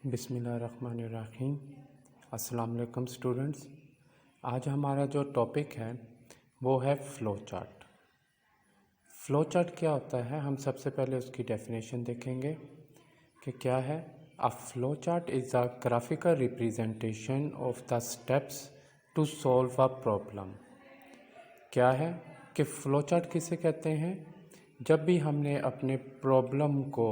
बिस्मिल्लाहिर्रहमानिर्रहीम। अस्सलाम वालेकुम स्टूडेंट्स। आज हमारा जो टॉपिक है वो है फ़्लो चार्ट। फ़्लो चार्ट क्या होता है, हम सबसे पहले उसकी डेफिनेशन देखेंगे कि क्या है। A flow chart is a graphical representation of the steps to solve a problem. क्या है कि फ़्लो चार्ट किसे कहते हैं? जब भी हमने अपने प्रॉब्लम को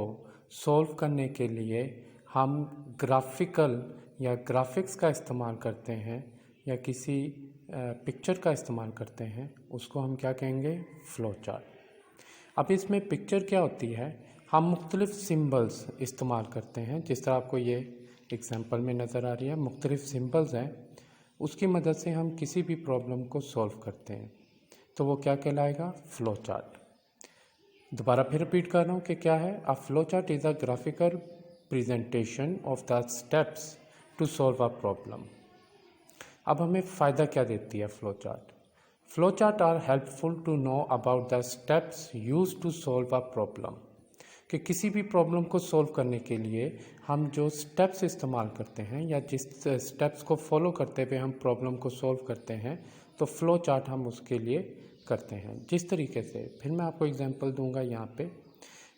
सॉल्व करने के लिए हम ग्राफिकल या ग्राफिक्स का इस्तेमाल करते हैं या किसी पिक्चर का इस्तेमाल करते हैं, उसको हम क्या कहेंगे? Flow chart. अब इसमें पिक्चर क्या होती है, हम मुख्तलिफ़ सिंबल्स इस्तेमाल करते हैं। जिस तरह आपको ये एग्जांपल में नज़र आ रही है, मुख्तलिफ़ सिंबल्स हैं, उसकी मदद से हम किसी भी प्रॉब्लम को सॉल्व करते हैं, तो वो क्या कहलाएगा? Flow chart. दोबारा फिर रिपीट कर रहा हूँ कि क्या है। A flow chart is a graphical presentation of the steps to solve a problem. अब हमें फ़ायदा क्या देती है flow chart? Flow chart are helpful to know about the steps use to solve a problem. कि किसी भी प्रॉब्लम को सॉल्व करने के लिए हम जो स्टेप्स इस्तेमाल करते हैं या जिस स्टेप्स को फॉलो करते हुए हम प्रॉब्लम को सॉल्व करते हैं, तो फ़्लो चार्ट हम उसके लिए करते हैं। जिस तरीके से, फिर मैं आपको एग्जांपल दूंगा।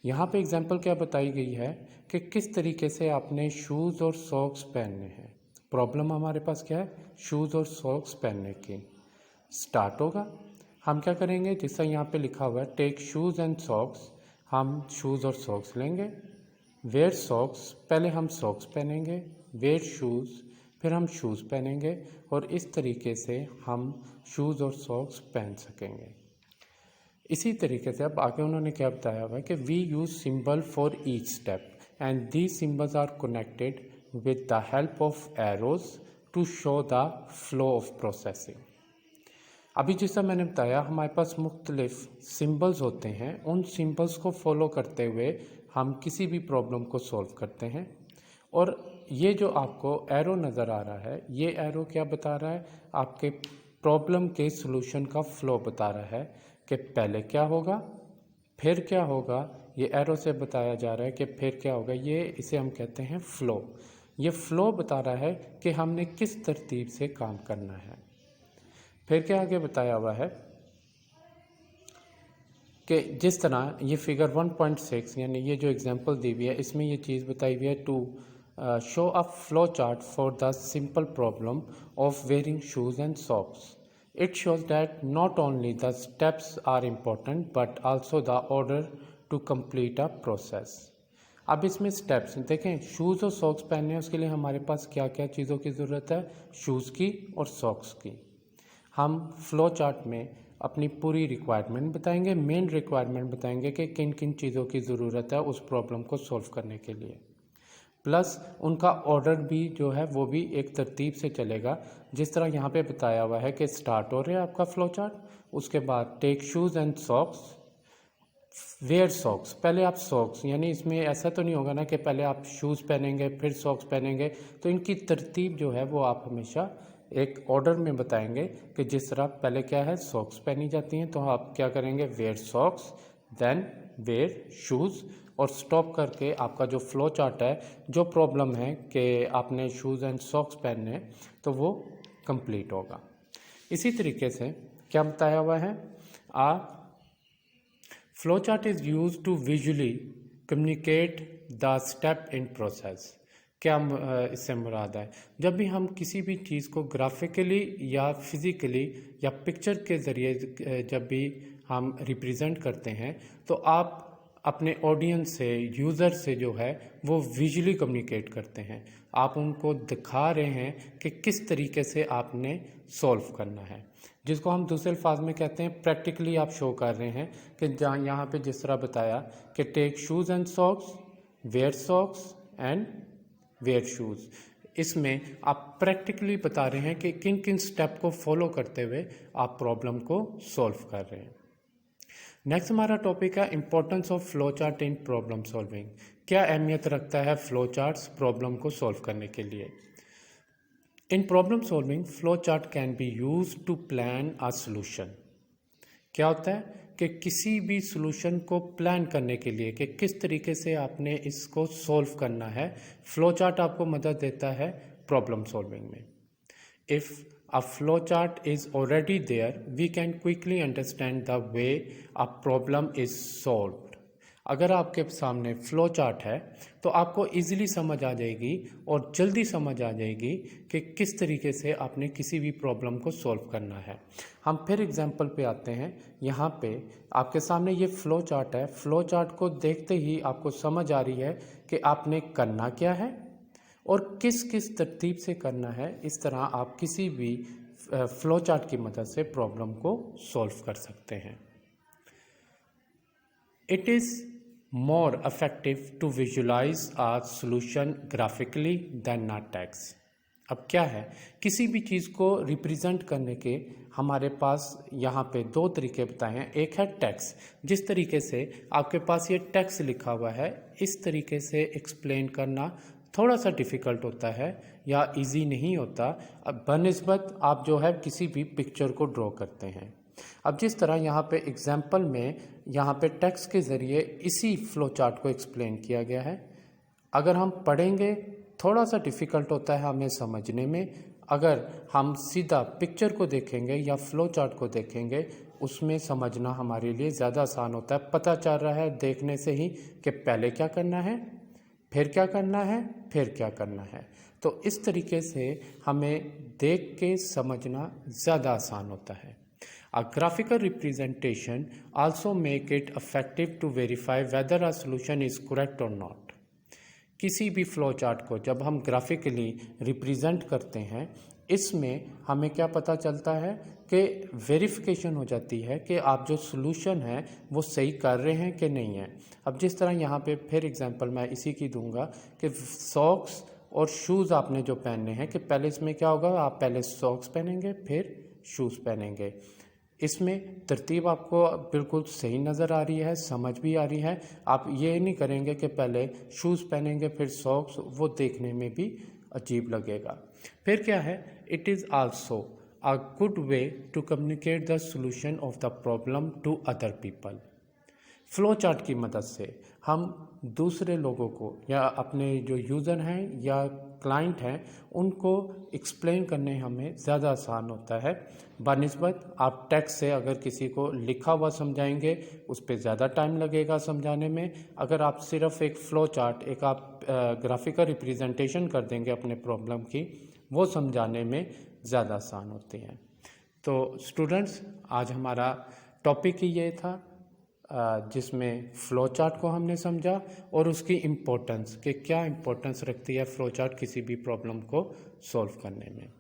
यहाँ पे एग्जांपल क्या बताई गई है कि किस तरीके से आपने शूज़ और सॉक्स पहनने हैं। प्रॉब्लम हमारे पास क्या है? शूज़ और सॉक्स पहनने की। स्टार्ट होगा, हम क्या करेंगे? जैसा यहाँ पे लिखा हुआ है, टेक शूज़ एंड सॉक्स, हम शूज़ और सॉक्स लेंगे। वेयर सॉक्स, पहले हम सॉक्स पहनेंगे। वेयर शूज़, फिर हम शूज़ पहनेंगे, और इस तरीके से हम शूज़ और सॉक्स पहन सकेंगे। इसी तरीके से अब आगे उन्होंने क्या बताया हुआ है कि we use symbol for each step and these symbols are connected with the help of arrows to show the flow of processing. अभी जैसा मैंने बताया, हमारे पास मुख्तलिफ सिंबल्स होते हैं। उन सिंबल्स को फॉलो करते हुए हम किसी भी प्रॉब्लम को सॉल्व करते हैं। और ये जो आपको एरो नज़र आ रहा है, ये एरो क्या बता रहा है? आपके प्रॉब्लम के सॉल्यूशन का फ्लो बता रहा है कि पहले क्या होगा, फिर क्या होगा। ये एरो से बताया जा रहा है कि फिर क्या होगा। इसे हम कहते हैं फ़्लो। ये फ़्लो बता रहा है कि हमने किस तरतीब से काम करना है। फिर क्या आगे बताया हुआ है कि जिस तरह ये फिगर 1.6 यानी ये जो एग्जांपल दी हुई है, इसमें ये चीज़ बताई हुई है to show a flow chart for the simple problem of wearing shoes and socks. It shows that not only the steps are important but also the order to complete a process. अब इसमें steps देखें, shoes और socks पहनने हैं, उसके लिए हमारे पास क्या क्या चीज़ों की ज़रूरत है? शूज़ की और सॉक्स की। हम फ़्लो चार्ट में अपनी पूरी रिक्वायरमेंट बताएंगे, मेन रिक्वायरमेंट बताएंगे कि किन किन चीज़ों की ज़रूरत है उस प्रॉब्लम को सॉल्व करने के लिए। प्लस उनका ऑर्डर भी जो है वो भी एक तरतीब से चलेगा। जिस तरह यहाँ पे बताया हुआ है कि स्टार्ट हो रहा है आपका फ़्लो चार्ट, उसके बाद take shoes and socks, wear socks, पहले आप सॉक्स, यानी इसमें ऐसा तो नहीं होगा ना कि पहले आप शूज़ पहनेंगे फिर सॉक्स पहनेंगे। तो इनकी तरतीब जो है वो आप हमेशा एक ऑर्डर में बताएंगे कि जिस तरह पहले क्या है, सॉक्स पहनी जाती हैं, तो आप क्या करेंगे? Wear socks, then wear shoes, और स्टॉप करके आपका जो फ़्लो चार्ट है, जो प्रॉब्लम है कि आपने शूज़ एंड सॉक्स पहनने हैं, तो वो कंप्लीट होगा। इसी तरीके से क्या बताया हुआ है? आ Flowchart is used to visually communicate the step in process। क्या इससे मुराद है? जब भी हम किसी भी चीज़ को ग्राफिकली या फिज़िकली या पिक्चर के ज़रिए जब भी हम रिप्रेजेंट करते हैं, तो आप अपने ऑडियंस से, यूज़र से जो है वो विजुअली कम्युनिकेट करते हैं। आप उनको दिखा रहे हैं कि किस तरीके से आपने सॉल्व करना है, जिसको हम दूसरे अल्फाज में कहते हैं प्रैक्टिकली आप शो कर रहे हैं। कि जहाँ यहाँ पे जिस तरह बताया कि take shoes and socks and wear shoes, इसमें आप प्रैक्टिकली बता रहे हैं कि किन किन स्टेप को फॉलो करते हुए आप प्रॉब्लम को सॉल्व कर रहे हैं। नेक्स्ट हमारा टॉपिक है importance of flow chart in problem solving. क्या अहमियत रखता है फ्लो चार्ट्स प्रॉब्लम को सॉल्व करने के लिए? In problem solving flow chart can be use to plan a solution. क्या होता है कि किसी भी सॉल्यूशन को प्लान करने के लिए कि किस तरीके से आपने इसको सॉल्व करना है, फ्लो चार्ट आपको मदद देता है प्रॉब्लम सॉल्विंग में। If a flowchart is already there, we can quickly understand the way a problem is solved. अगर आपके सामने फ्लो चार्ट है तो आपको इजीली समझ आ जाएगी और जल्दी समझ आ जाएगी कि किस तरीके से आपने किसी भी प्रॉब्लम को सॉल्व करना है। हम फिर एग्जांपल पे आते हैं। यहाँ पे आपके सामने ये फ्लो चार्ट है। फ्लो चार्ट को देखते ही आपको समझ आ रही है कि आपने करना क्या है और किस किस तरतीब से करना है। इस तरह आप किसी भी फ्लो चार्ट की मदद से प्रॉब्लम को सॉल्व कर सकते हैं। It is more effective to visualise a solution graphically than ना टेक्स्ट। अब क्या है, किसी भी चीज़ को रिप्रेजेंट करने के हमारे पास यहाँ पे दो तरीके बताए हैं। एक है टेक्स्ट, जिस तरीके से आपके पास ये टेक्स्ट लिखा हुआ है इस तरीके से एक्सप्लेन करना थोड़ा सा डिफ़िकल्ट होता है या इजी नहीं होता अब बनिस्बत आप जो है किसी भी पिक्चर को ड्रॉ करते हैं। अब जिस तरह यहाँ पे एग्जाम्पल में यहाँ पे टेक्स्ट के ज़रिए इसी फ्लो चार्ट को एक्सप्लेन किया गया है। अगर हम पढ़ेंगे थोड़ा सा डिफ़िकल्ट होता है हमें समझने में। अगर हम सीधा पिक्चर को देखेंगे या फ्लो चार्ट को देखेंगे उसमें समझना हमारे लिए ज़्यादा आसान होता है। पता चल रहा है देखने से ही कि पहले क्या करना है, फिर क्या करना है, फिर क्या करना है। तो इस तरीके से हमें देख के समझना ज़्यादा आसान होता है। A graphical representation also make it effective to verify whether a solution is correct or not. किसी भी फ्लो चार्ट को जब हम ग्राफिकली रिप्रेजेंट करते हैं इसमें हमें क्या पता चलता है कि वेरिफिकेशन हो जाती है कि आप जो सॉल्यूशन है वो सही कर रहे हैं कि नहीं है। अब जिस तरह यहाँ पे फिर एग्जांपल मैं इसी की दूंगा कि सॉक्स और शूज़ आपने जो पहनने हैं कि पहले इसमें क्या होगा, आप पहले सॉक्स पहनेंगे फिर शूज़ पहनेंगे। इसमें तरतीब आपको बिल्कुल सही नज़र आ रही है, समझ भी आ रही है। आप ये नहीं करेंगे कि पहले शूज़ पहनेंगे फिर सॉक्स, वो देखने में भी अजीब लगेगा। फिर क्या है, it is also a good way to communicate the solution of the problem to other people. Flow chart की मदद से हम दूसरे लोगों को या अपने जो यूज़र हैं या क्लाइंट हैं उनको एक्सप्लेन करने हमें ज़्यादा आसान होता है बनिस्बत आप टेक्स्ट से। अगर किसी को लिखा हुआ समझाएंगे उस पर ज़्यादा टाइम लगेगा समझाने में। अगर आप सिर्फ एक फ़्लो चार्ट, एक आप ग्राफिकल रिप्रेजेंटेशन कर देंगे अपने प्रॉब्लम की, वो समझाने में ज़्यादा आसान होते हैं। तो स्टूडेंट्स आज हमारा टॉपिक ही ये था जिसमें फ़्लो चार्ट को हमने समझा और उसकी इम्पोर्टेंस कि क्या इम्पोर्टेंस रखती है फ़्लो चार्ट किसी भी प्रॉब्लम को सॉल्व करने में।